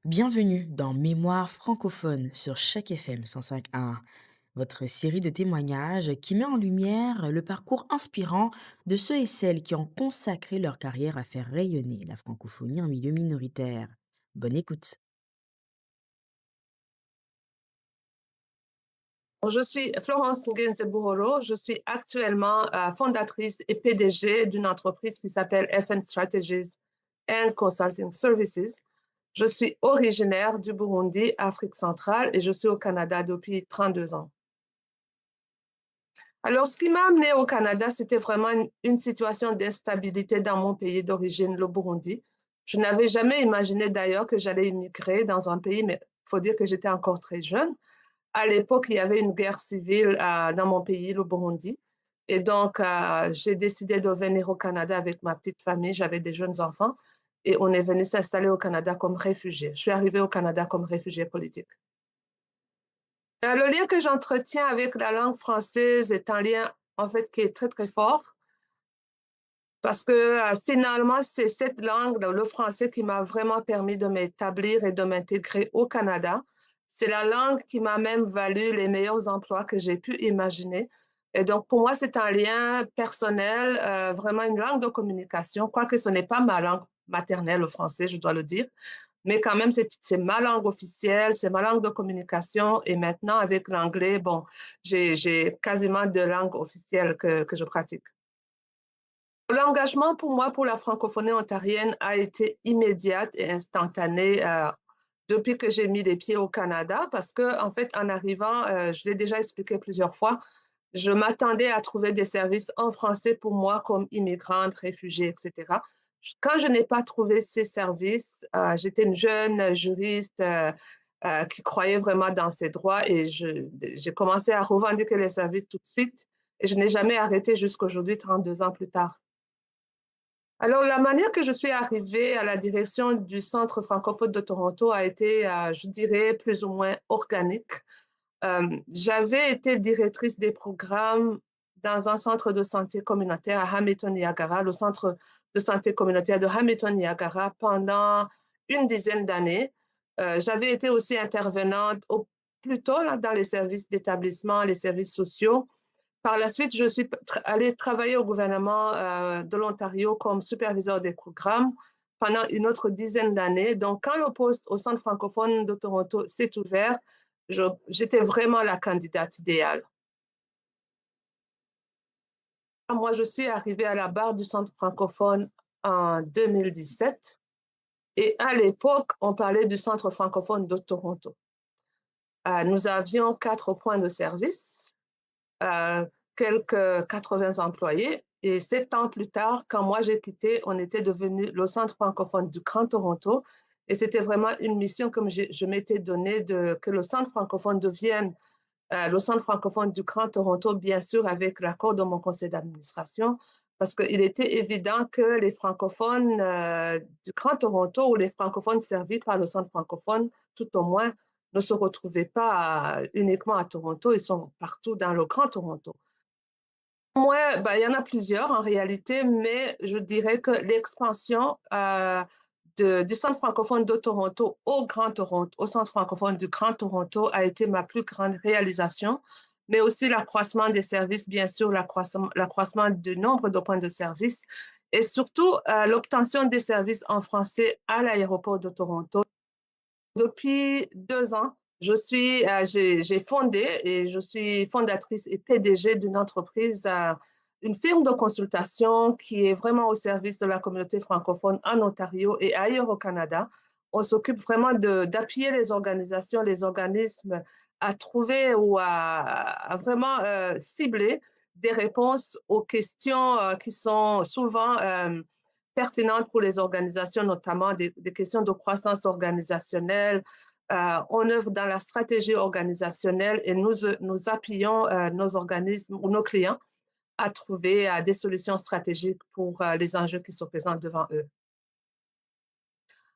Bienvenue dans Mémoire francophone sur Chaque FM 105.1, votre série de témoignages qui met en lumière le parcours inspirant de ceux et celles qui ont consacré leur carrière à faire rayonner la francophonie en milieu minoritaire. Bonne écoute. Je suis Florence Ngenze-Buhoro. Je suis actuellement fondatrice et PDG d'une entreprise qui s'appelle FN Strategies and Consulting Services. Je suis originaire du Burundi, Afrique centrale, et je suis au Canada depuis 32 ans. Alors, ce qui m'a amené au Canada, c'était vraiment une situation d'instabilité dans mon pays d'origine, le Burundi. Je n'avais jamais imaginé d'ailleurs que j'allais immigrer dans un pays, mais il faut dire que j'étais encore très jeune. À l'époque, il y avait une guerre civile dans mon pays, le Burundi. Et donc, j'ai décidé de venir au Canada avec ma petite famille. J'avais des jeunes enfants. Et on est venu s'installer au Canada comme réfugié. Je suis arrivée au Canada comme réfugié politique. Le lien que j'entretiens avec la langue française est un lien, en fait, qui est très, très fort. Parce que finalement, c'est cette langue, le français, qui m'a vraiment permis de m'établir et de m'intégrer au Canada. C'est la langue qui m'a même valu les meilleurs emplois que j'ai pu imaginer. Et donc, pour moi, c'est un lien personnel, vraiment une langue de communication, quoique ce n'est pas ma langue maternelle, le français, je dois le dire. Mais quand même, c'est ma langue officielle, c'est ma langue de communication. Et maintenant, avec l'anglais, bon, j'ai quasiment deux langues officielles que je pratique. L'engagement pour moi pour la francophonie ontarienne a été immédiat et instantané depuis que j'ai mis les pieds au Canada parce que, en fait, en arrivant, je l'ai déjà expliqué plusieurs fois, je m'attendais à trouver des services en français pour moi comme immigrante, réfugiée, etc. Quand je n'ai pas trouvé ces services, j'étais une jeune juriste qui croyait vraiment dans ses droits et j'ai commencé à revendiquer les services tout de suite et je n'ai jamais arrêté jusqu'aujourd'hui, 32 ans plus tard. Alors, la manière que je suis arrivée à la direction du Centre francophone de Toronto a été, je dirais, plus ou moins organique. J'avais été directrice des programmes dans un centre de santé communautaire à Hamilton-Niagara, le centre de santé communautaire de Hamilton-Niagara, pendant une dizaine d'années. J'avais été aussi intervenante plutôt là, dans les services d'établissement, les services sociaux. Par la suite, je suis allée travailler au gouvernement de l'Ontario comme superviseur des programmes pendant une autre dizaine d'années. Donc, quand le poste au Centre francophone de Toronto s'est ouvert, j'étais vraiment la candidate idéale. Moi, je suis arrivée à la barre du Centre francophone en 2017 et à l'époque, on parlait du Centre francophone de Toronto. Nous avions 4 points de service, euh, quelques 80 employés. Et 7 ans plus tard, quand moi j'ai quitté, on était devenu le centre francophone du Grand Toronto. Et c'était vraiment une mission que je m'étais donnée que le centre francophone devienne le centre francophone du Grand Toronto, bien sûr avec l'accord de mon conseil d'administration, parce qu'il était évident que les francophones du Grand Toronto ou les francophones servis par le centre francophone, tout au moins, ne se retrouvaient pas uniquement à Toronto, ils sont partout dans le Grand Toronto. Moi, ben, il y en a plusieurs en réalité, mais je dirais que l'expansion du Centre francophone de Toronto au Grand Toronto, au Centre francophone du Grand Toronto a été ma plus grande réalisation, mais aussi l'accroissement des services, bien sûr, l'accroissement du nombre de points de service et surtout l'obtention des services en français à l'aéroport de Toronto. Depuis 2 ans, j'ai fondé et je suis fondatrice et PDG d'une entreprise, une firme de consultation qui est vraiment au service de la communauté francophone en Ontario et ailleurs au Canada. On s'occupe vraiment d'appuyer les organisations, les organismes à trouver ou à vraiment cibler des réponses aux questions qui sont souvent pertinentes pour les organisations, notamment des questions de croissance organisationnelle. On œuvre dans la stratégie organisationnelle et nous appuyons nos organismes ou nos clients à trouver des solutions stratégiques pour les enjeux qui se présentent devant eux.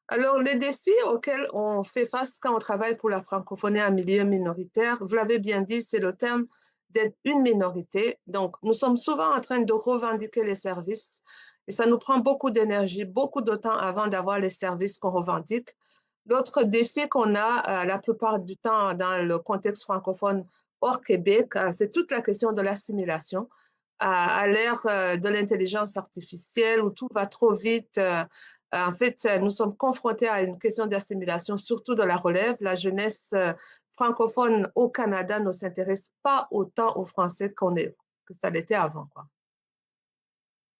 Alors, les défis auxquels on fait face quand on travaille pour la francophonie en milieu minoritaire, vous l'avez bien dit, c'est le thème d'être une minorité. Donc, nous sommes souvent en train de revendiquer les services et ça nous prend beaucoup d'énergie, beaucoup de temps avant d'avoir les services qu'on revendique. L'autre défi qu'on a la plupart du temps dans le contexte francophone hors Québec, c'est toute la question de l'assimilation. À l'ère de l'intelligence artificielle où tout va trop vite, en fait, nous sommes confrontés à une question d'assimilation, surtout de la relève. La jeunesse francophone au Canada ne s'intéresse pas autant aux Français que ça l'était avant, quoi.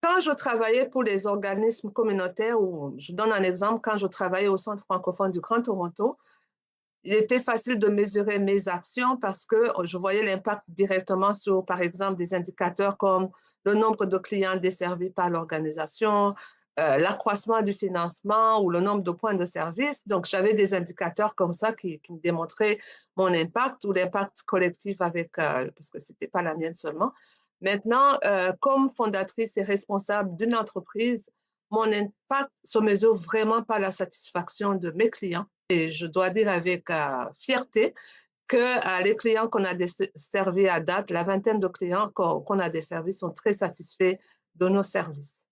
Quand je travaillais pour les organismes communautaires, ou je donne un exemple, quand je travaillais au Centre francophone du Grand Toronto, il était facile de mesurer mes actions parce que je voyais l'impact directement sur, par exemple, des indicateurs comme le nombre de clients desservis par l'organisation, l'accroissement du financement ou le nombre de points de service. Donc, j'avais des indicateurs comme ça qui me démontraient mon impact ou l'impact collectif avec, parce que c'était pas la mienne seulement. Maintenant, comme fondatrice et responsable d'une entreprise, mon impact se mesure vraiment par la satisfaction de mes clients. Et je dois dire avec fierté que les clients qu'on a servis à date, la vingtaine de clients qu'on a desservis sont très satisfaits de nos services.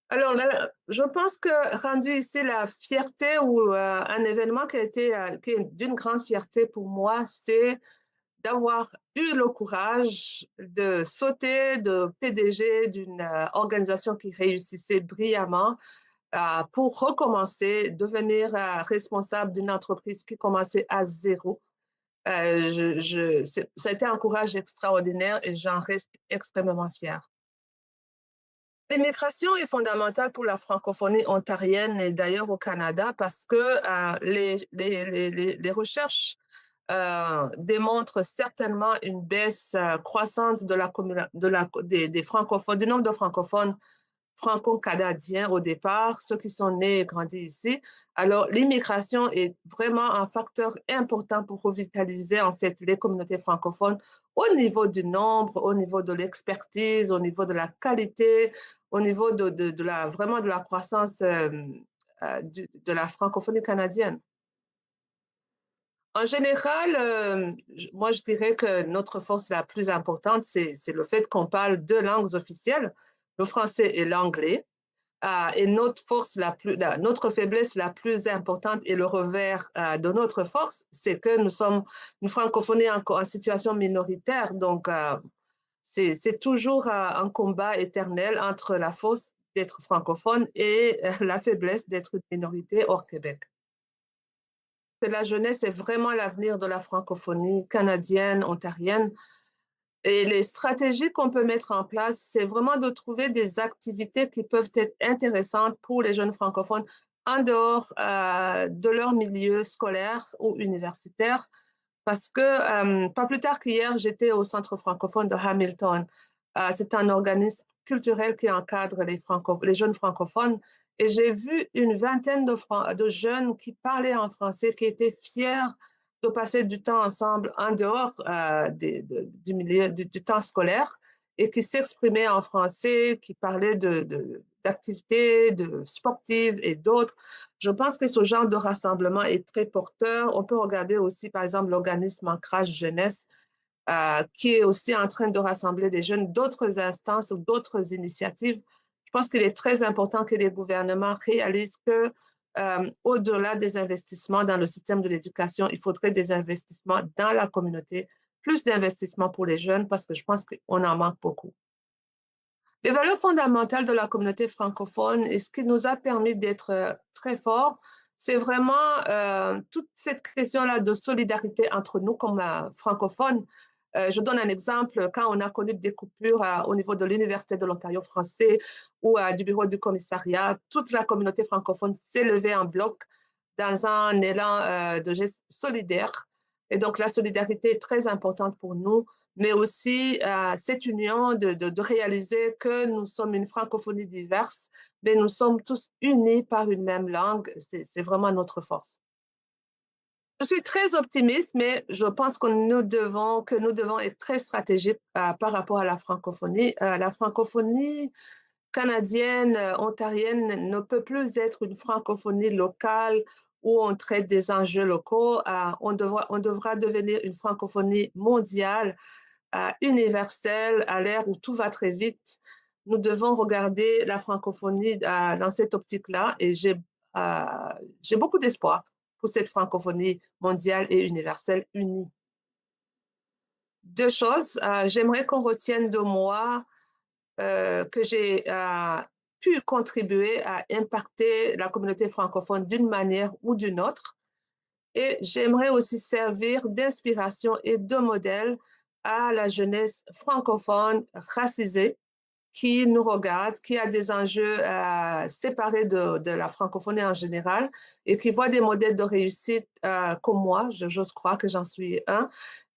Alors, là, je pense que rendu ici la fierté ou un événement qui est d'une grande fierté pour moi, c'est d'avoir eu le courage de sauter de PDG d'une organisation qui réussissait brillamment pour recommencer, devenir responsable d'une entreprise qui commençait à zéro. Ça a été un courage extraordinaire et j'en reste extrêmement fière. L'immigration est fondamentale pour la francophonie ontarienne et d'ailleurs au Canada parce que les recherches démontrent certainement une baisse croissante des francophones, du nombre de francophones franco-canadiens au départ, ceux qui sont nés et grandis ici. Alors, l'immigration est vraiment un facteur important pour revitaliser en fait les communautés francophones au niveau du nombre, au niveau de l'expertise, au niveau de la qualité, au niveau vraiment de la croissance de la francophonie canadienne. En général, moi, je dirais que notre force la plus importante, c'est le fait qu'on parle deux langues officielles, le français et l'anglais. Et notre faiblesse la plus importante et le revers de notre force, c'est que nous sommes une francophonie en situation minoritaire. Donc, c'est toujours un combat éternel entre la force d'être francophone et la faiblesse d'être une minorité hors Québec. La jeunesse est vraiment l'avenir de la francophonie canadienne, ontarienne. Et les stratégies qu'on peut mettre en place, c'est vraiment de trouver des activités qui peuvent être intéressantes pour les jeunes francophones en dehors de leur milieu scolaire ou universitaire. Parce que pas plus tard qu'hier, j'étais au Centre francophone de Hamilton. C'est un organisme culturel qui encadre les jeunes francophones. Et j'ai vu une vingtaine de jeunes qui parlaient en français, qui étaient fiers de passer du temps ensemble en dehors du milieu du temps scolaire et qui s'exprimaient en français, qui parlaient d'activités de sportives et d'autres. Je pense que ce genre de rassemblement est très porteur. On peut regarder aussi, par exemple, l'organisme Ancrage Jeunesse, qui est aussi en train de rassembler des jeunes d'autres instances ou d'autres initiatives. Je pense qu'il est très important que les gouvernements réalisent que, au-delà des investissements dans le système de l'éducation, il faudrait des investissements dans la communauté, plus d'investissements pour les jeunes, parce que je pense qu'on en manque beaucoup. Les valeurs fondamentales de la communauté francophone et ce qui nous a permis d'être très forts, c'est vraiment toute cette question-là de solidarité entre nous comme francophones. Je donne un exemple, quand on a connu des coupures au niveau de l'Université de l'Ontario français ou du bureau du commissariat, toute la communauté francophone s'est levée en bloc dans un élan de geste solidaire. Et donc, la solidarité est très importante pour nous, mais aussi cette union de réaliser que nous sommes une francophonie diverse, mais nous sommes tous unis par une même langue. C'est vraiment notre force. Je suis très optimiste, mais je pense que nous devons être très stratégiques par rapport à la francophonie. La francophonie canadienne, ontarienne ne peut plus être une francophonie locale où on traite des enjeux locaux. On devra devenir une francophonie mondiale, universelle, à l'ère où tout va très vite. Nous devons regarder la francophonie dans cette optique-là et j'ai j'ai beaucoup d'espoir pour cette francophonie mondiale et universelle unie. 2 choses, j'aimerais qu'on retienne de moi, que j'ai, pu contribuer à impacter la communauté francophone d'une manière ou d'une autre et j'aimerais aussi servir d'inspiration et de modèle à la jeunesse francophone racisée qui nous regarde, qui a des enjeux, séparés de la francophonie en général et qui voit des modèles de réussite, comme moi, j'ose croire que j'en suis un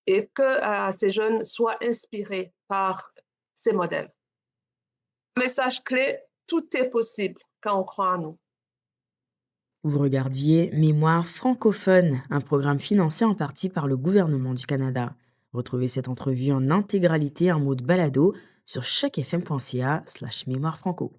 et que, ces jeunes soient inspirés par ces modèles. Message clé, tout est possible quand on croit en nous. Vous regardiez Mémoire francophone, un programme financé en partie par le gouvernement du Canada. Retrouvez cette entrevue en intégralité en mode balado sur chacfm.ca/mémoire franco.